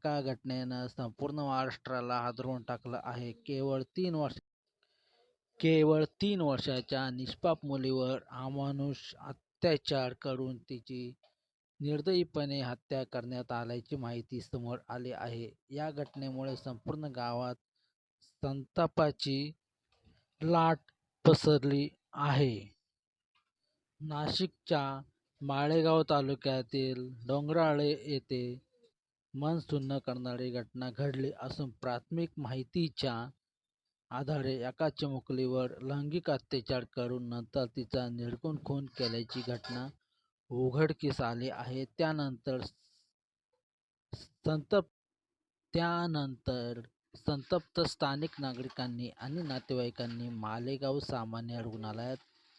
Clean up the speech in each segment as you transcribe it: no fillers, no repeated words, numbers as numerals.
एका घटनेनं संपूर्ण महाराष्ट्राला हादरवून टाकलं आहे. केवळ 3 वर्षाच्या निष्पाप मुलीवर अमानुष अत्याचार करून तिची निर्दयीपणे हत्या करण्यात आल्याची माहिती समोर आली आहे. या घटनेमुळे संपूर्ण गावात संतापाची लाट पसरली आहे. नाशिकच्या माळेगाव तालुक्यातील डोंगराळे येथे मन सुन्न करणारी घटना घडली असून प्राथमिक माहितीच्या आधारे एका चिमुकलीवर लैंगिक अत्याचार करून नंतर तिचा निर्घृण खून केल्याची घटना उघडकीस आली आहे. त्यानंतर संतप्त स्थानिक नागरिकांनी आणि नातेवाईकांनी मालेगाव सामान्य रुग्णालयात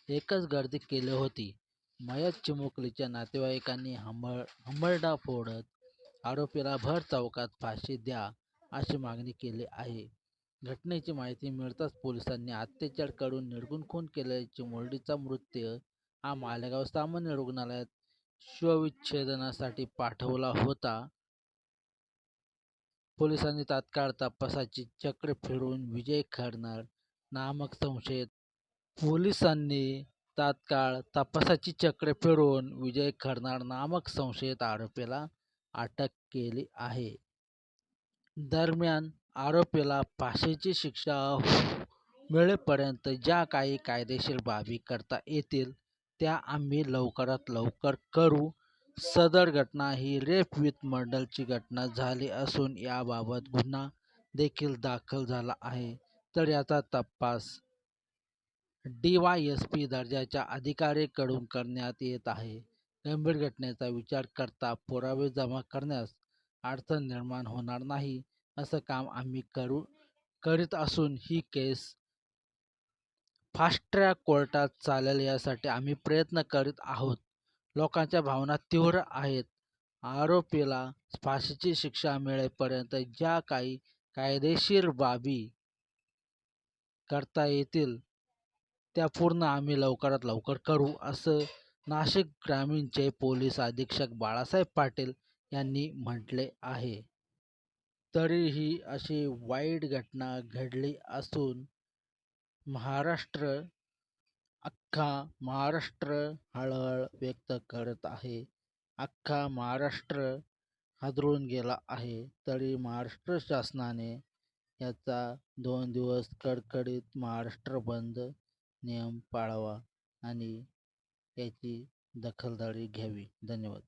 एकच गर्दी केली होती. मयत चिमुकलीच्या नातेवाईकांनी हमरडा फोडत आरोपीला भर चौकात फाशी द्या अशी मागणी केली आहे. घटनेची माहिती मिळताच पोलिसांनी अत्याचार करून निर्घृण खून केल्याच्या मुलीचा मृतदेह हा मालेगाव सामान्य रुग्णालयात शवविच्छेदनासाठी पाठवला होता. पोलिसांनी तात्काळ तपासाची चक्रे फिरवून विजय खरनार नामक संशयित आरोपीला अटक केली आहे. दरम्यान आरोपीला फाशीची शिक्षा मिळेपर्यंत ज्या काही कायदेशीर बाबी करता येतील त्या आम्ही लवकरात लवकर करू. सदर घटना ही रेप विथ मर्डरची घटना झाली असून याबाबत गुन्हा देखील दाखल झाला आहे. तर याचा तपास DYSP दर्जाच्या अधिकाऱ्यांकडून करण्यात येत आहे. गंभीर घटनेचा विचार करता पुरावे जमा करण्यास अडचण निर्माण होणार नाही असं काम आम्ही करीत असून ही केस फास्ट ट्रॅक कोर्टात चालेल यासाठी आम्ही प्रयत्न करीत आहोत. लोकांच्या भावना तीव्र आहेत. आरोपीला फाशीची शिक्षा मिळेपर्यंत ज्या काही कायदेशीर बाबी करता येतील त्या पूर्ण आम्ही लवकरात लवकर करू असं नाशिक ग्रामीणचे पोलीस अधीक्षक बाळासाहेब पाटील यांनी म्हटले आहे. तरीही अशी वाईट घटना घडली असून अख्खा महाराष्ट्र हळहळ व्यक्त करत आहे. अख्खा महाराष्ट्र हादरून गेला आहे. तरी महाराष्ट्र शासनाने याचा 2 दिवस कडकडीत महाराष्ट्र बंद नियम पाळावा आणि याची दखलदारी घ्यावी. धन्यवाद.